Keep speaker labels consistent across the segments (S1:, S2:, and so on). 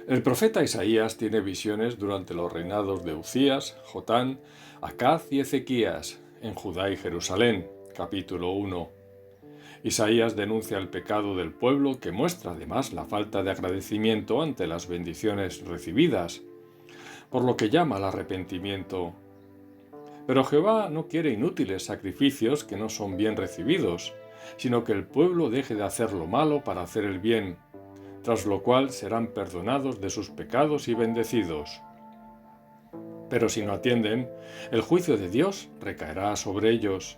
S1: El profeta Isaías tiene visiones durante los reinados de Uzías, Jotán, Acaz y Ezequías, en Judá y Jerusalén, capítulo 1. Isaías denuncia el pecado del pueblo, que muestra además la falta de agradecimiento ante las bendiciones recibidas, por lo que llama al arrepentimiento. Pero Jehová no quiere inútiles sacrificios que no son bien recibidos, sino que el pueblo deje de hacer lo malo para hacer el bien, tras lo cual serán perdonados de sus pecados y bendecidos. Pero si no atienden, el juicio de Dios recaerá sobre ellos.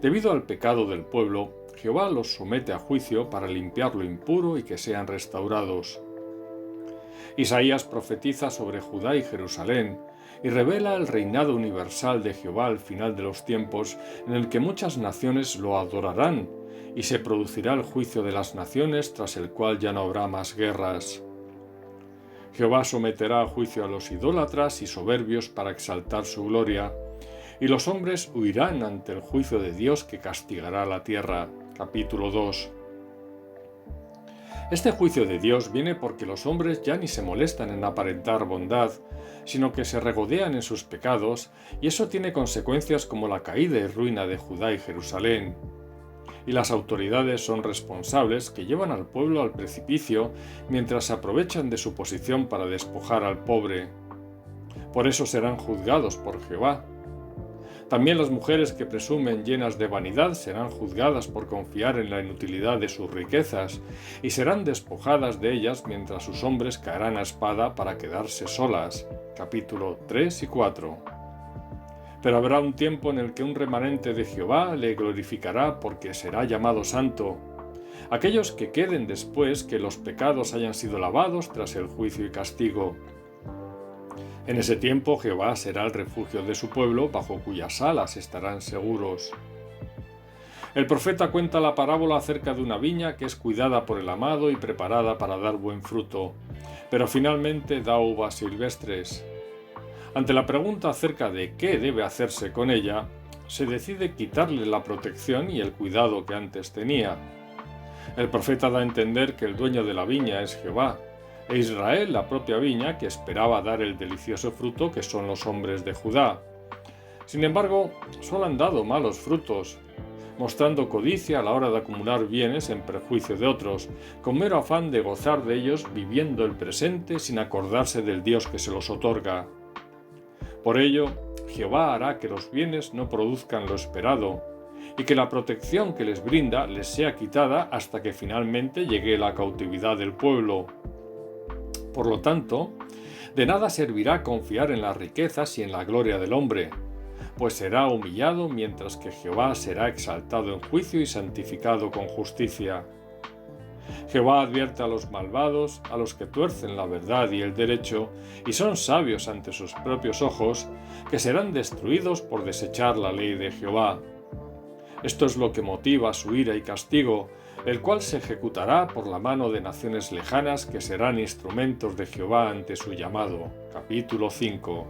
S1: Debido al pecado del pueblo, Jehová los somete a juicio para limpiar lo impuro y que sean restaurados. Isaías profetiza sobre Judá y Jerusalén y revela el reinado universal de Jehová al final de los tiempos, en el que muchas naciones lo adorarán y se producirá el juicio de las naciones, tras el cual ya no habrá más guerras. Jehová someterá a juicio a los idólatras y soberbios para exaltar su gloria, y los hombres huirán ante el juicio de Dios que castigará la tierra. Capítulo 2. Este juicio de Dios viene porque los hombres ya ni se molestan en aparentar bondad, sino que se regodean en sus pecados, y eso tiene consecuencias como la caída y ruina de Judá y Jerusalén. Y las autoridades son responsables, que llevan al pueblo al precipicio mientras se aprovechan de su posición para despojar al pobre. Por eso serán juzgados por Jehová. También las mujeres que presumen llenas de vanidad serán juzgadas por confiar en la inutilidad de sus riquezas y serán despojadas de ellas, mientras sus hombres caerán a espada para quedarse solas. Capítulo 3 y 4. Pero habrá un tiempo en el que un remanente de Jehová le glorificará, porque será llamado santo. Aquellos que queden después que los pecados hayan sido lavados tras el juicio y castigo. En ese tiempo Jehová será el refugio de su pueblo, bajo cuyas alas estarán seguros. El profeta cuenta la parábola acerca de una viña que es cuidada por el amado y preparada para dar buen fruto, pero finalmente da uvas silvestres. Ante la pregunta acerca de qué debe hacerse con ella, se decide quitarle la protección y el cuidado que antes tenía. El profeta da a entender que el dueño de la viña es Jehová, e Israel la propia viña que esperaba dar el delicioso fruto que son los hombres de Judá. Sin embargo, solo han dado malos frutos, mostrando codicia a la hora de acumular bienes en perjuicio de otros, con mero afán de gozar de ellos, viviendo el presente sin acordarse del Dios que se los otorga. Por ello, Jehová hará que los bienes no produzcan lo esperado, y que la protección que les brinda les sea quitada hasta que finalmente llegue la cautividad del pueblo. Por lo tanto, de nada servirá confiar en las riquezas y en la gloria del hombre, pues será humillado, mientras que Jehová será exaltado en juicio y santificado con justicia. Jehová advierte a los malvados, a los que tuercen la verdad y el derecho, y son sabios ante sus propios ojos, que serán destruidos por desechar la ley de Jehová. Esto es lo que motiva su ira y castigo, el cual se ejecutará por la mano de naciones lejanas que serán instrumentos de Jehová ante su llamado. Capítulo 5.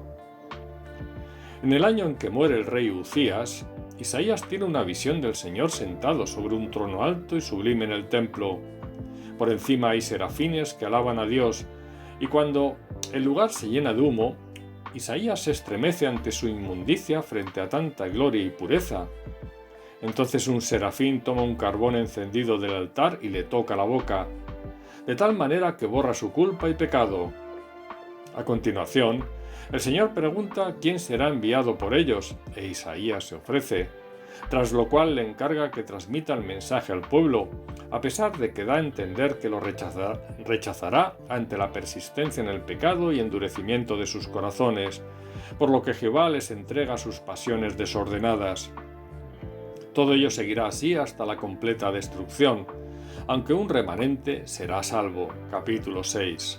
S1: En el año en que muere el rey Uzías, Isaías tiene una visión del Señor sentado sobre un trono alto y sublime en el templo. Por encima hay serafines que alaban a Dios, y cuando el lugar se llena de humo, Isaías se estremece ante su inmundicia frente a tanta gloria y pureza. Entonces un serafín toma un carbón encendido del altar y le toca la boca, de tal manera que borra su culpa y pecado. A continuación, el Señor pregunta quién será enviado por ellos, e Isaías se ofrece, tras lo cual le encarga que transmita el mensaje al pueblo, a pesar de que da a entender que lo rechazará ante la persistencia en el pecado y endurecimiento de sus corazones, por lo que Jehová les entrega sus pasiones desordenadas. Todo ello seguirá así hasta la completa destrucción, aunque un remanente será salvo. Capítulo 6.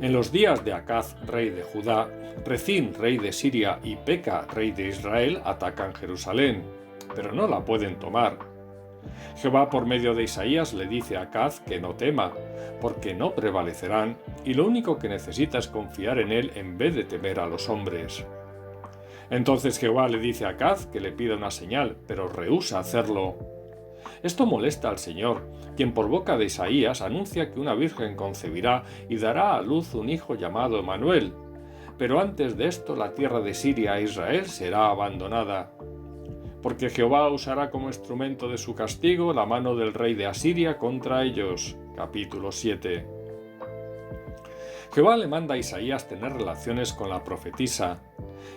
S1: En los días de Acaz, rey de Judá, Rezín, rey de Siria, y Peca, rey de Israel, atacan Jerusalén, pero no la pueden tomar. Jehová, por medio de Isaías, le dice a Acaz que no tema, porque no prevalecerán, y lo único que necesita es confiar en él en vez de temer a los hombres. Entonces Jehová le dice a Acaz que le pida una señal, pero rehúsa hacerlo. Esto molesta al Señor, quien por boca de Isaías anuncia que una virgen concebirá y dará a luz un hijo llamado Emmanuel. Pero antes de esto la tierra de Siria e Israel será abandonada. Porque Jehová usará como instrumento de su castigo la mano del rey de Asiria contra ellos. Capítulo 7. Jehová le manda a Isaías tener relaciones con la profetisa,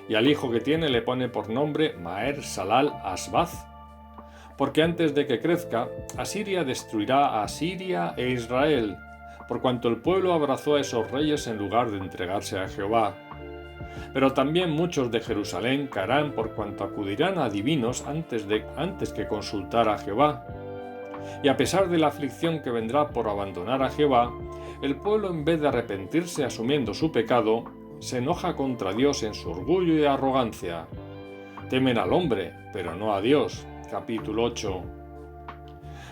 S1: y al hijo que tiene le pone por nombre Maher Salal Asbaz, porque antes de que crezca, Asiria destruirá a Siria e Israel, por cuanto el pueblo abrazó a esos reyes en lugar de entregarse a Jehová. Pero también muchos de Jerusalén caerán por cuanto acudirán a adivinos antes que consultar a Jehová. Y a pesar de la aflicción que vendrá por abandonar a Jehová, el pueblo, en vez de arrepentirse asumiendo su pecado, se enoja contra Dios en su orgullo y arrogancia. Temen al hombre, pero no a Dios. Capítulo 8.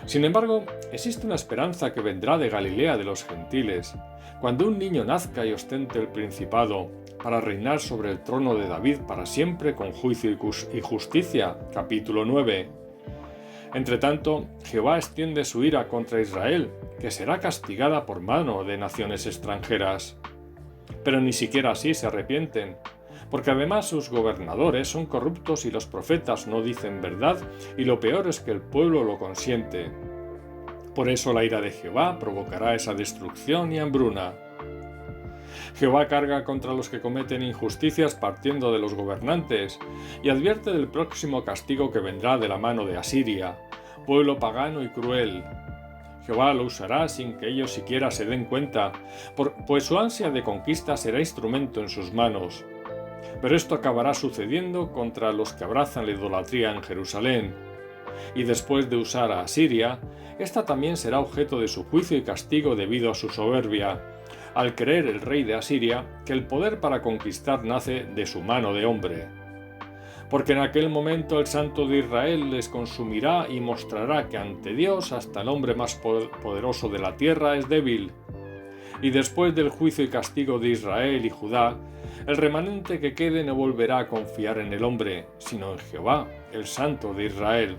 S1: Sin embargo, existe una esperanza que vendrá de Galilea de los gentiles, cuando un niño nazca y ostente el principado, para reinar sobre el trono de David para siempre con juicio y justicia. Capítulo 9. Entretanto, Jehová extiende su ira contra Israel, que será castigada por mano de naciones extranjeras. Pero ni siquiera así se arrepienten, porque además sus gobernadores son corruptos y los profetas no dicen verdad, y lo peor es que el pueblo lo consiente. Por eso la ira de Jehová provocará esa destrucción y hambruna. Jehová carga contra los que cometen injusticias partiendo de los gobernantes, y advierte del próximo castigo que vendrá de la mano de Asiria, pueblo pagano y cruel. Jehová lo usará sin que ellos siquiera se den cuenta, pues su ansia de conquista será instrumento en sus manos. Pero esto acabará sucediendo contra los que abrazan la idolatría en Jerusalén. Y después de usar a Asiria, esta también será objeto de su juicio y castigo debido a su soberbia, al creer el rey de Asiria que el poder para conquistar nace de su mano de hombre. Porque en aquel momento el Santo de Israel les consumirá y mostrará que ante Dios hasta el hombre más poderoso de la tierra es débil. Y después del juicio y castigo de Israel y Judá, el remanente que quede no volverá a confiar en el hombre, sino en Jehová, el Santo de Israel.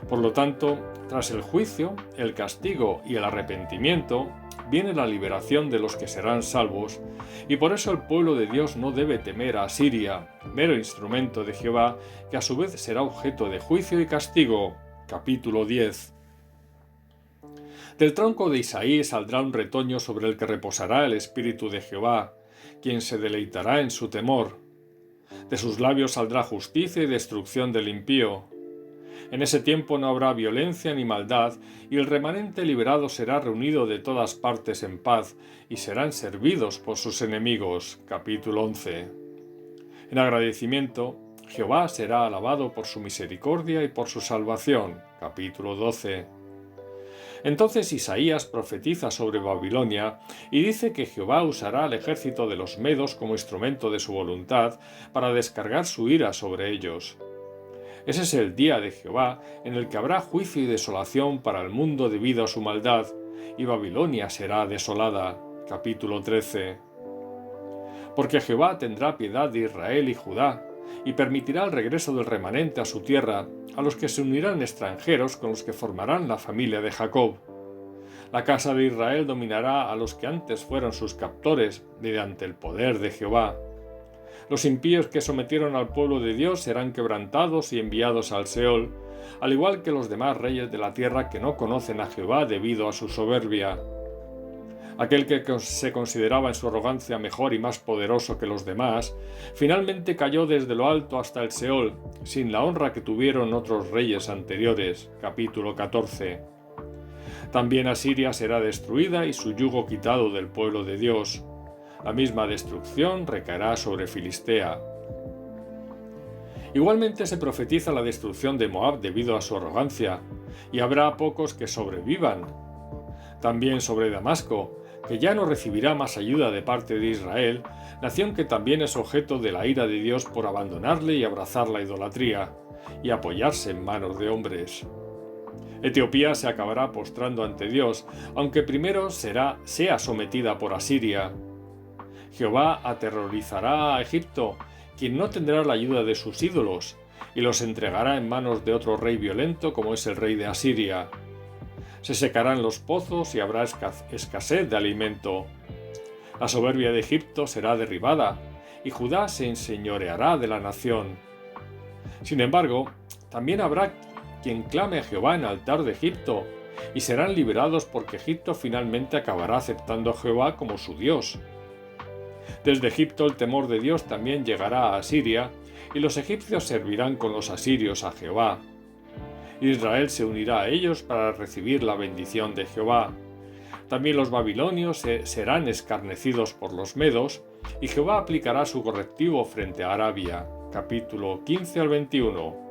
S1: Por lo tanto, tras el juicio, el castigo y el arrepentimiento, viene la liberación de los que serán salvos, y por eso el pueblo de Dios no debe temer a Asiria, mero instrumento de Jehová, que a su vez será objeto de juicio y castigo. Capítulo 10. Del tronco de Isaí saldrá un retoño sobre el que reposará el espíritu de Jehová, quien se deleitará en su temor. De sus labios saldrá justicia y destrucción del impío. En ese tiempo no habrá violencia ni maldad, y el remanente liberado será reunido de todas partes en paz, y serán servidos por sus enemigos. Capítulo 11. En agradecimiento, Jehová será alabado por su misericordia y por su salvación. Capítulo 12. Entonces Isaías profetiza sobre Babilonia y dice que Jehová usará al ejército de los medos como instrumento de su voluntad para descargar su ira sobre ellos. Ese es el día de Jehová en el que habrá juicio y desolación para el mundo debido a su maldad, y Babilonia será desolada. Capítulo 13. Porque Jehová tendrá piedad de Israel y Judá, y permitirá el regreso del remanente a su tierra, a los que se unirán extranjeros con los que formarán la familia de Jacob. La casa de Israel dominará a los que antes fueron sus captores, mediante el poder de Jehová. Los impíos que sometieron al pueblo de Dios serán quebrantados y enviados al Seol, al igual que los demás reyes de la tierra que no conocen a Jehová debido a su soberbia. Aquel que se consideraba en su arrogancia mejor y más poderoso que los demás, finalmente cayó desde lo alto hasta el Seol, sin la honra que tuvieron otros reyes anteriores. Capítulo 14. También Asiria será destruida y su yugo quitado del pueblo de Dios. La misma destrucción recaerá sobre Filistea. Igualmente se profetiza la destrucción de Moab debido a su arrogancia, y habrá pocos que sobrevivan. También sobre Damasco, que ya no recibirá más ayuda de parte de Israel, nación que también es objeto de la ira de Dios por abandonarle y abrazar la idolatría, y apoyarse en manos de hombres. Etiopía se acabará postrando ante Dios, aunque primero sea sometida por Asiria. Jehová aterrorizará a Egipto, quien no tendrá la ayuda de sus ídolos, y los entregará en manos de otro rey violento como es el rey de Asiria. Se secarán los pozos y habrá escasez de alimento. La soberbia de Egipto será derribada y Judá se enseñoreará de la nación. Sin embargo, también habrá quien clame a Jehová en altar de Egipto, y serán liberados porque Egipto finalmente acabará aceptando a Jehová como su Dios. Desde Egipto el temor de Dios también llegará a Asiria, y los egipcios servirán con los asirios a Jehová. Israel se unirá a ellos para recibir la bendición de Jehová. También los babilonios serán escarnecidos por los medos, y Jehová aplicará su correctivo frente a Arabia. Capítulo 15 al 21.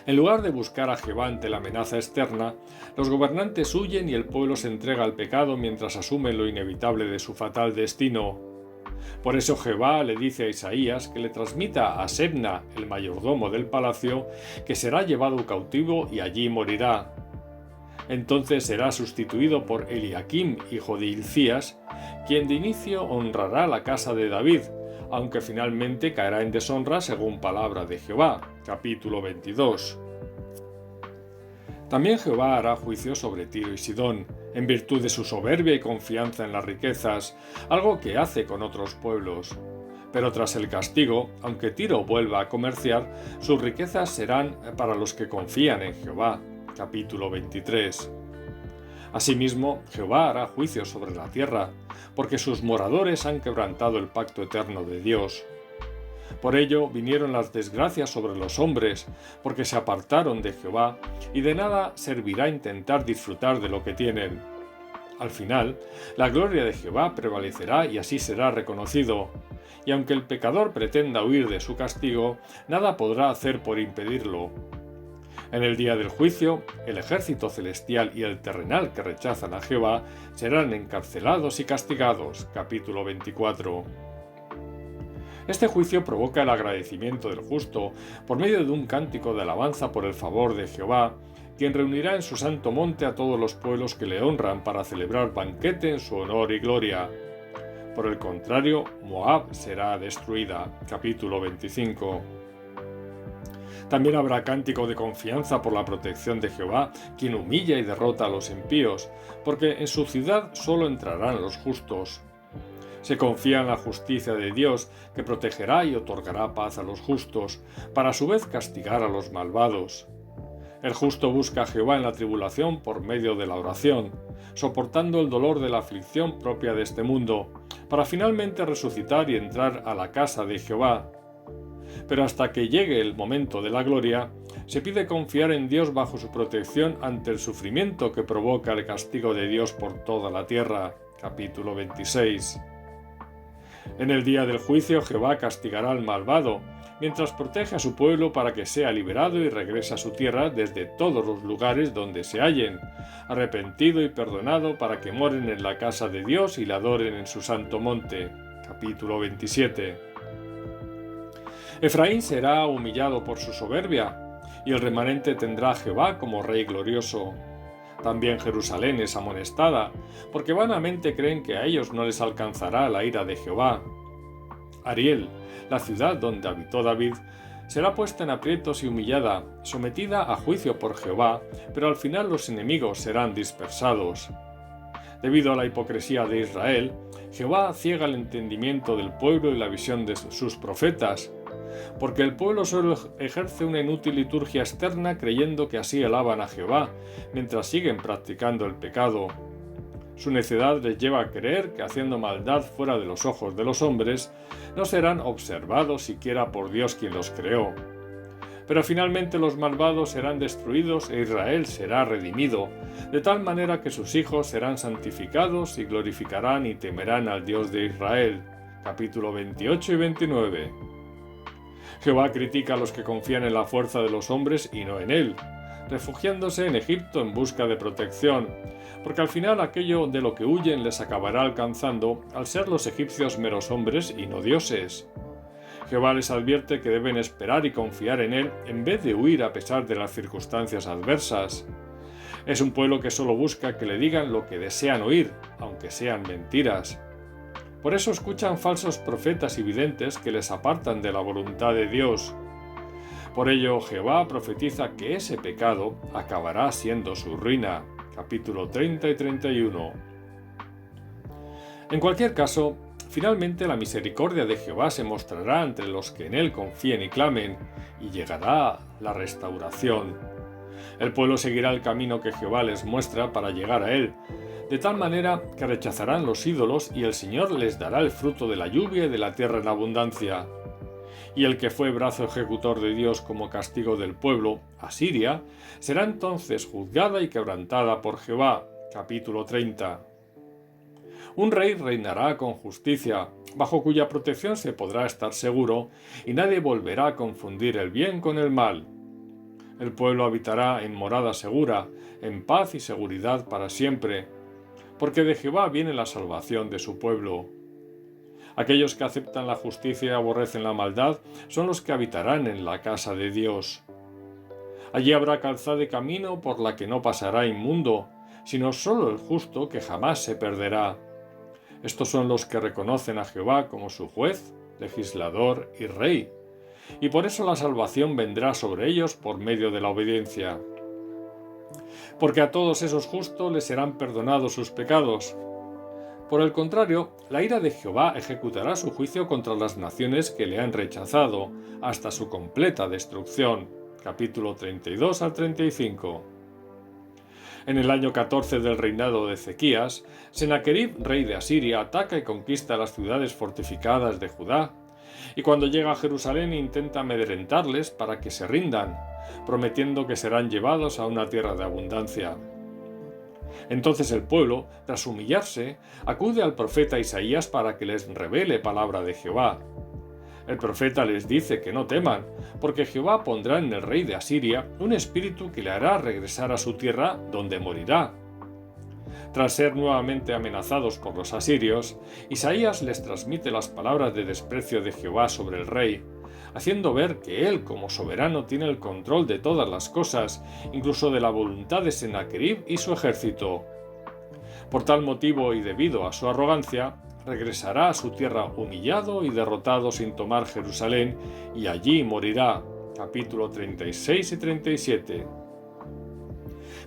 S1: En lugar de buscar a Jehová ante la amenaza externa, los gobernantes huyen y el pueblo se entrega al pecado mientras asumen lo inevitable de su fatal destino. Por eso Jehová le dice a Isaías que le transmita a Sebna, el mayordomo del palacio, que será llevado cautivo y allí morirá. Entonces será sustituido por Eliakim, hijo de Hilcías, quien de inicio honrará la casa de David, aunque finalmente caerá en deshonra según palabra de Jehová. Capítulo 22. También Jehová hará juicio sobre Tiro y Sidón, en virtud de su soberbia y confianza en las riquezas, algo que hace con otros pueblos. Pero tras el castigo, aunque Tiro vuelva a comerciar, sus riquezas serán para los que confían en Jehová. Capítulo 23. Asimismo, Jehová hará juicio sobre la tierra, porque sus moradores han quebrantado el pacto eterno de Dios. Por ello vinieron las desgracias sobre los hombres, porque se apartaron de Jehová, y de nada servirá intentar disfrutar de lo que tienen. Al final, la gloria de Jehová prevalecerá y así será reconocido, y aunque el pecador pretenda huir de su castigo, nada podrá hacer por impedirlo. En el día del juicio, el ejército celestial y el terrenal que rechazan a Jehová serán encarcelados y castigados. Capítulo 24. Este juicio provoca el agradecimiento del justo por medio de un cántico de alabanza por el favor de Jehová, quien reunirá en su santo monte a todos los pueblos que le honran para celebrar banquete en su honor y gloria. Por el contrario, Moab será destruida. Capítulo 25. También habrá cántico de confianza por la protección de Jehová, quien humilla y derrota a los impíos, porque en su ciudad solo entrarán los justos. Se confía en la justicia de Dios, que protegerá y otorgará paz a los justos, para a su vez castigar a los malvados. El justo busca a Jehová en la tribulación por medio de la oración, soportando el dolor de la aflicción propia de este mundo, para finalmente resucitar y entrar a la casa de Jehová. Pero hasta que llegue el momento de la gloria, se pide confiar en Dios bajo su protección ante el sufrimiento que provoca el castigo de Dios por toda la tierra. Capítulo 26. En el día del juicio Jehová castigará al malvado, mientras protege a su pueblo para que sea liberado y regrese a su tierra desde todos los lugares donde se hallen, arrepentido y perdonado para que moren en la casa de Dios y la adoren en su santo monte. Capítulo 27. Efraín será humillado por su soberbia, y el remanente tendrá a Jehová como rey glorioso. También Jerusalén es amonestada, porque vanamente creen que a ellos no les alcanzará la ira de Jehová. Ariel, la ciudad donde habitó David, será puesta en aprietos y humillada, sometida a juicio por Jehová, pero al final los enemigos serán dispersados. Debido a la hipocresía de Israel, Jehová ciega el entendimiento del pueblo y la visión de sus profetas, porque el pueblo solo ejerce una inútil liturgia externa creyendo que así alaban a Jehová, mientras siguen practicando el pecado. Su necedad les lleva a creer que haciendo maldad fuera de los ojos de los hombres, no serán observados siquiera por Dios quien los creó. Pero finalmente los malvados serán destruidos e Israel será redimido, de tal manera que sus hijos serán santificados y glorificarán y temerán al Dios de Israel. Capítulo 28 y 29. Jehová critica a los que confían en la fuerza de los hombres y no en él, refugiándose en Egipto en busca de protección, porque al final aquello de lo que huyen les acabará alcanzando al ser los egipcios meros hombres y no dioses. Jehová les advierte que deben esperar y confiar en él en vez de huir a pesar de las circunstancias adversas. Es un pueblo que solo busca que le digan lo que desean oír, aunque sean mentiras. Por eso escuchan falsos profetas y videntes que les apartan de la voluntad de Dios. Por ello Jehová profetiza que ese pecado acabará siendo su ruina. Capítulo 30 y 31. En cualquier caso, finalmente la misericordia de Jehová se mostrará entre los que en él confíen y clamen, y llegará la restauración. El pueblo seguirá el camino que Jehová les muestra para llegar a él, de tal manera que rechazarán los ídolos y el Señor les dará el fruto de la lluvia y de la tierra en abundancia. Y el que fue brazo ejecutor de Dios como castigo del pueblo, Asiria, será entonces juzgada y quebrantada por Jehová. Capítulo 30. Un rey reinará con justicia, bajo cuya protección se podrá estar seguro, y nadie volverá a confundir el bien con el mal. El pueblo habitará en morada segura, en paz y seguridad para siempre, porque de Jehová viene la salvación de su pueblo. Aquellos que aceptan la justicia y aborrecen la maldad son los que habitarán en la casa de Dios. Allí habrá calzada y camino por la que no pasará inmundo, sino solo el justo que jamás se perderá. Estos son los que reconocen a Jehová como su juez, legislador y rey, y por eso la salvación vendrá sobre ellos por medio de la obediencia. Porque a todos esos justos les serán perdonados sus pecados. Por el contrario, la ira de Jehová ejecutará su juicio contra las naciones que le han rechazado, hasta su completa destrucción. Capítulo 32 al 35. En el año 14 del reinado de Ezequías, Sennacherib, rey de Asiria, ataca y conquista las ciudades fortificadas de Judá, y cuando llega a Jerusalén intenta amedrentarles para que se rindan, prometiendo que serán llevados a una tierra de abundancia. Entonces el pueblo, tras humillarse, acude al profeta Isaías para que les revele palabra de Jehová. El profeta les dice que no teman, porque Jehová pondrá en el rey de Asiria un espíritu que le hará regresar a su tierra, donde morirá. Tras ser nuevamente amenazados por los asirios, Isaías les transmite las palabras de desprecio de Jehová sobre el rey, haciendo ver que él como soberano tiene el control de todas las cosas, incluso de la voluntad de Sennacherib y su ejército. Por tal motivo y debido a su arrogancia, regresará a su tierra humillado y derrotado sin tomar Jerusalén, y allí morirá. Capítulo 36 y 37.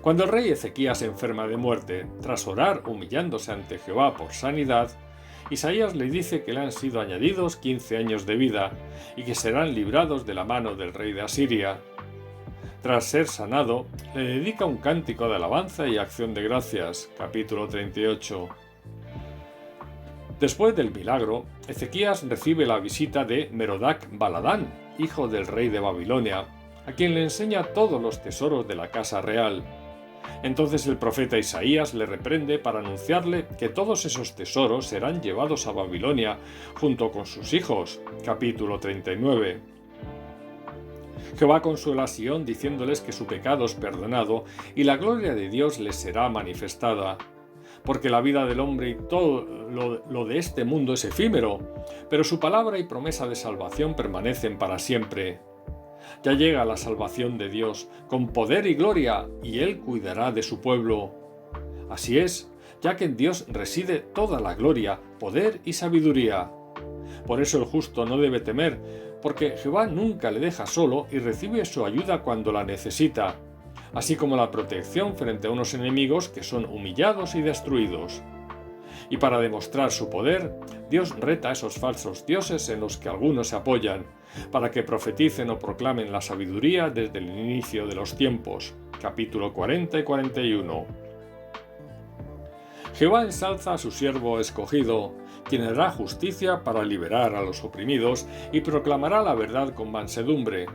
S1: Cuando el rey Ezequías se enferma de muerte, tras orar humillándose ante Jehová por sanidad, Isaías le dice que le han sido añadidos 15 años de vida y que serán librados de la mano del rey de Asiria. Tras ser sanado, le dedica un cántico de alabanza y acción de gracias. Capítulo 38. Después del milagro, Ezequías recibe la visita de Merodach Baladán, hijo del rey de Babilonia, a quien le enseña todos los tesoros de la casa real. Entonces el profeta Isaías le reprende para anunciarle que todos esos tesoros serán llevados a Babilonia junto con sus hijos. Capítulo 39. Jehová consuela a Sión diciéndoles que su pecado es perdonado y la gloria de Dios les será manifestada. Porque la vida del hombre y todo lo de este mundo es efímero, pero su palabra y promesa de salvación permanecen para siempre. Ya llega la salvación de Dios, con poder y gloria, y Él cuidará de su pueblo. Así es, ya que en Dios reside toda la gloria, poder y sabiduría. Por eso el justo no debe temer, porque Jehová nunca le deja solo y recibe su ayuda cuando la necesita, así como la protección frente a unos enemigos que son humillados y destruidos. Y para demostrar su poder, Dios reta a esos falsos dioses en los que algunos se apoyan, para que profeticen o proclamen la sabiduría desde el inicio de los tiempos. Capítulo 40 y 41. Jehová ensalza a su siervo escogido, quien hará justicia para liberar a los oprimidos y proclamará la verdad con mansedumbre.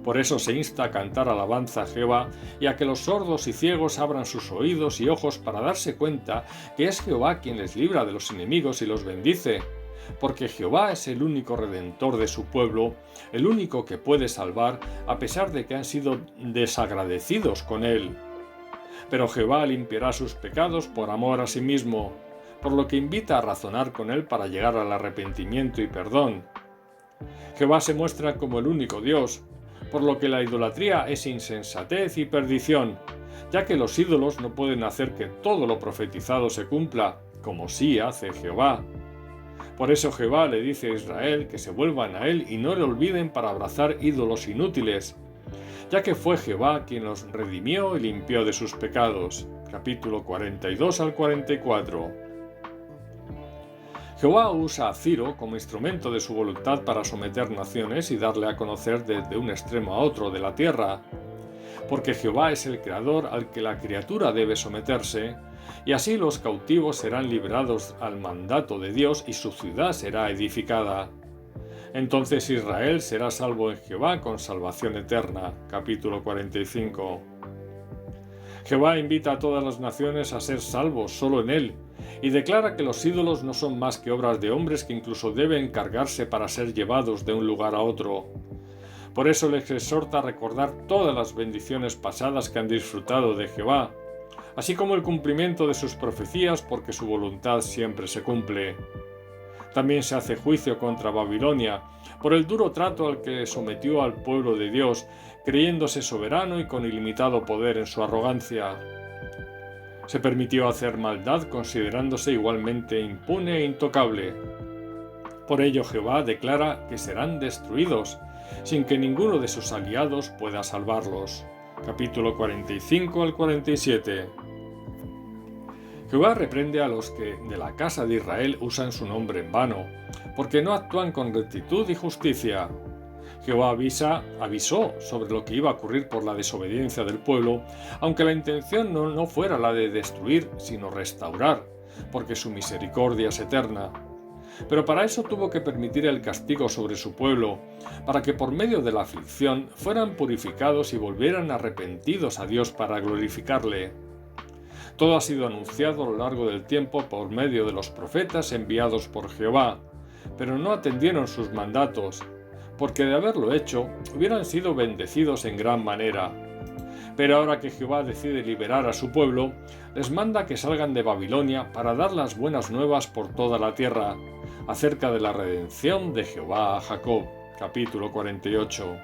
S1: Por eso se insta a cantar alabanza a Jehová y a que los sordos y ciegos abran sus oídos y ojos para darse cuenta que es Jehová quien les libra de los enemigos y los bendice, porque Jehová es el único redentor de su pueblo, el único que puede salvar a pesar de que han sido desagradecidos con él. Pero Jehová limpiará sus pecados por amor a sí mismo, por lo que invita a razonar con él para llegar al arrepentimiento y perdón. Jehová se muestra como el único Dios, por lo que la idolatría es insensatez y perdición, ya que los ídolos no pueden hacer que todo lo profetizado se cumpla, como sí hace Jehová. Por eso Jehová le dice a Israel que se vuelvan a él y no le olviden para abrazar ídolos inútiles, ya que fue Jehová quien los redimió y limpió de sus pecados. Capítulo 42 al 44. Jehová usa a Ciro como instrumento de su voluntad para someter naciones y darle a conocer desde un extremo a otro de la tierra, porque Jehová es el creador al que la criatura debe someterse, y así los cautivos serán liberados al mandato de Dios y su ciudad será edificada. Entonces Israel será salvo en Jehová con salvación eterna. Capítulo 45. Jehová invita a todas las naciones a ser salvos solo en él, y declara que los ídolos no son más que obras de hombres que incluso deben cargarse para ser llevados de un lugar a otro. Por eso les exhorta a recordar todas las bendiciones pasadas que han disfrutado de Jehová, así como el cumplimiento de sus profecías, porque su voluntad siempre se cumple. También se hace juicio contra Babilonia por el duro trato al que sometió al pueblo de Dios, creyéndose soberano y con ilimitado poder en su arrogancia. Se permitió hacer maldad considerándose igualmente impune e intocable. Por ello Jehová declara que serán destruidos, sin que ninguno de sus aliados pueda salvarlos. Capítulo 45 al 47. Jehová reprende a los que de la casa de Israel usan su nombre en vano, porque no actúan con rectitud y justicia. Jehová avisó sobre lo que iba a ocurrir por la desobediencia del pueblo, aunque la intención no fuera la de destruir, sino restaurar, porque su misericordia es eterna. Pero para eso tuvo que permitir el castigo sobre su pueblo, para que por medio de la aflicción fueran purificados y volvieran arrepentidos a Dios para glorificarle. Todo ha sido anunciado a lo largo del tiempo por medio de los profetas enviados por Jehová, pero no atendieron sus mandatos, porque de haberlo hecho, hubieran sido bendecidos en gran manera. Pero ahora que Jehová decide liberar a su pueblo, les manda que salgan de Babilonia para dar las buenas nuevas por toda la tierra, acerca de la redención de Jehová a Jacob. Capítulo 48.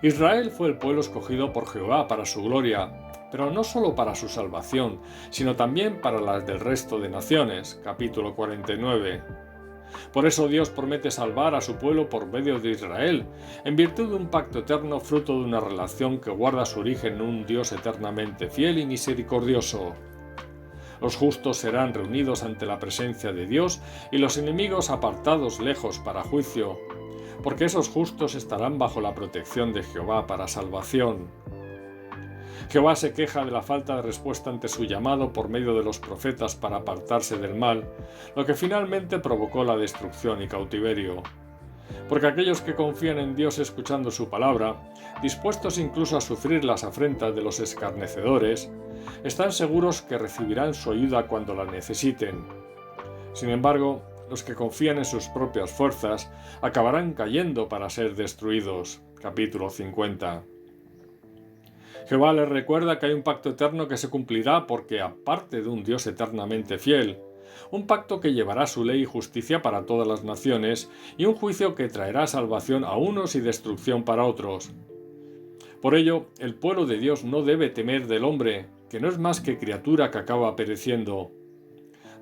S1: Israel fue el pueblo escogido por Jehová para su gloria, pero no solo para su salvación, sino también para las del resto de naciones. Capítulo 49. Por eso Dios promete salvar a su pueblo por medio de Israel, en virtud de un pacto eterno fruto de una relación que guarda su origen en un Dios eternamente fiel y misericordioso. Los justos serán reunidos ante la presencia de Dios y los enemigos apartados lejos para juicio, porque esos justos estarán bajo la protección de Jehová para salvación. Jehová se queja de la falta de respuesta ante su llamado por medio de los profetas para apartarse del mal, lo que finalmente provocó la destrucción y cautiverio. Porque aquellos que confían en Dios escuchando su palabra, dispuestos incluso a sufrir las afrentas de los escarnecedores, están seguros que recibirán su ayuda cuando la necesiten. Sin embargo, los que confían en sus propias fuerzas acabarán cayendo para ser destruidos. Capítulo 50. Jehová les recuerda que hay un pacto eterno que se cumplirá porque, aparte de un Dios eternamente fiel, un pacto que llevará su ley y justicia para todas las naciones y un juicio que traerá salvación a unos y destrucción para otros. Por ello, el pueblo de Dios no debe temer del hombre, que no es más que criatura que acaba pereciendo.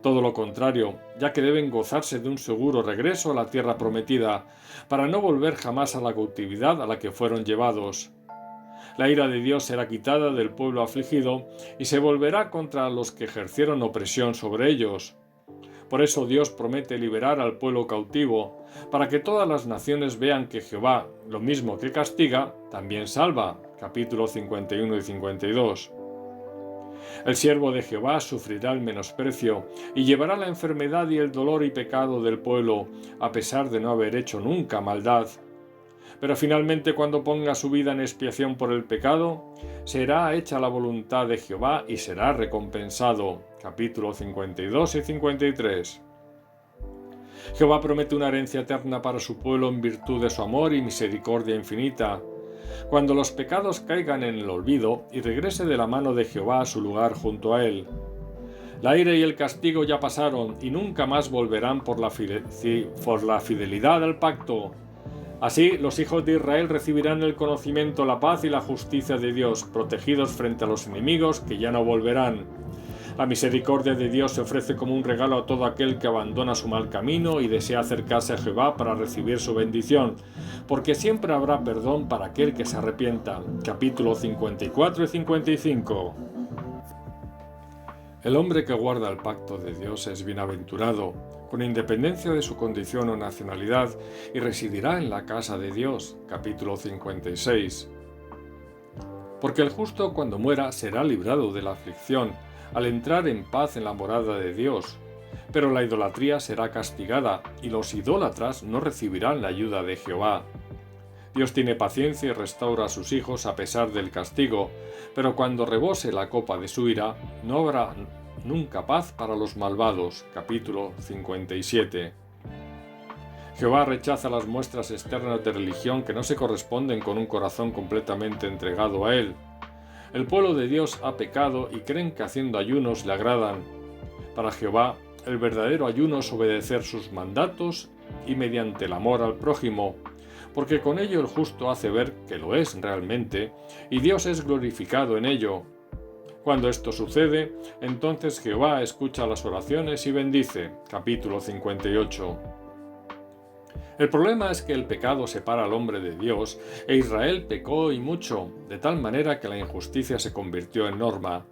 S1: Todo lo contrario, ya que deben gozarse de un seguro regreso a la tierra prometida, para no volver jamás a la cautividad a la que fueron llevados. La ira de Dios será quitada del pueblo afligido y se volverá contra los que ejercieron opresión sobre ellos. Por eso Dios promete liberar al pueblo cautivo, para que todas las naciones vean que Jehová, lo mismo que castiga, también salva. Capítulo 51 y 52. El siervo de Jehová sufrirá el menosprecio y llevará la enfermedad y el dolor y pecado del pueblo, a pesar de no haber hecho nunca maldad. Pero finalmente, cuando ponga su vida en expiación por el pecado, será hecha la voluntad de Jehová y será recompensado. Capítulo 52 y 53. Jehová promete una herencia eterna para su pueblo en virtud de su amor y misericordia infinita, cuando los pecados caigan en el olvido y regrese de la mano de Jehová a su lugar junto a él. La ira y el castigo ya pasaron y nunca más volverán por la fidelidad al pacto. Así, los hijos de Israel recibirán el conocimiento, la paz y la justicia de Dios, protegidos frente a los enemigos que ya no volverán. La misericordia de Dios se ofrece como un regalo a todo aquel que abandona su mal camino y desea acercarse a Jehová para recibir su bendición, porque siempre habrá perdón para aquel que se arrepienta. Capítulo 54 y 55. El hombre que guarda el pacto de Dios es bienaventurado, con independencia de su condición o nacionalidad, y residirá en la casa de Dios. Capítulo 56. Porque el justo cuando muera será librado de la aflicción, al entrar en paz en la morada de Dios. Pero la idolatría será castigada, y los idólatras no recibirán la ayuda de Jehová. Dios tiene paciencia y restaura a sus hijos a pesar del castigo, pero cuando rebose la copa de su ira, no habrá nunca paz para los malvados. Capítulo 57. Jehová rechaza las muestras externas de religión que no se corresponden con un corazón completamente entregado a Él. El pueblo de Dios ha pecado y creen que haciendo ayunos le agradan. Para Jehová, el verdadero ayuno es obedecer sus mandatos y mediante el amor al prójimo, porque con ello el justo hace ver que lo es realmente, y Dios es glorificado en ello. Cuando esto sucede, entonces Jehová escucha las oraciones y bendice. Capítulo 58. El problema es que el pecado separa al hombre de Dios, e Israel pecó y mucho, de tal manera que la injusticia se convirtió en norma.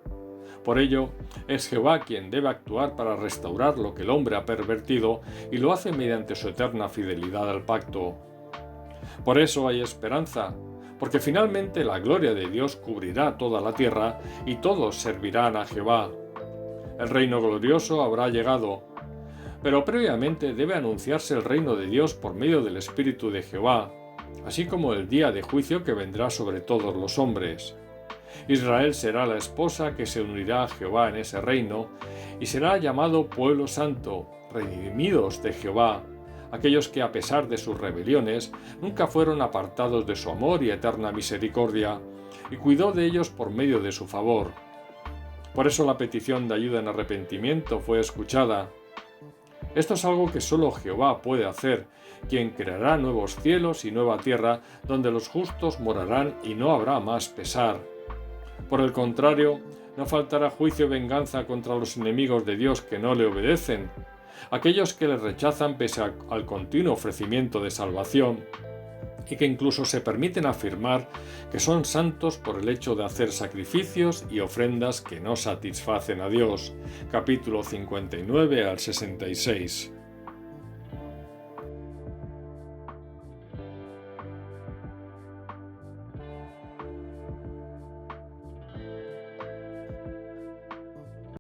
S1: Por ello, es Jehová quien debe actuar para restaurar lo que el hombre ha pervertido, y lo hace mediante su eterna fidelidad al pacto. Por eso hay esperanza, porque finalmente la gloria de Dios cubrirá toda la tierra, y todos servirán a Jehová. El reino glorioso habrá llegado, pero previamente debe anunciarse el reino de Dios por medio del Espíritu de Jehová, así como el día de juicio que vendrá sobre todos los hombres. Israel será la esposa que se unirá a Jehová en ese reino, y será llamado pueblo santo, redimidos de Jehová, aquellos que a pesar de sus rebeliones nunca fueron apartados de su amor y eterna misericordia, y cuidó de ellos por medio de su favor. Por eso la petición de ayuda en arrepentimiento fue escuchada. Esto es algo que solo Jehová puede hacer, quien creará nuevos cielos y nueva tierra, donde los justos morarán y no habrá más pesar. Por el contrario, no faltará juicio y venganza contra los enemigos de Dios que no le obedecen, aquellos que le rechazan pese al continuo ofrecimiento de salvación, y que incluso se permiten afirmar que son santos por el hecho de hacer sacrificios y ofrendas que no satisfacen a Dios. Capítulo 59 al 66.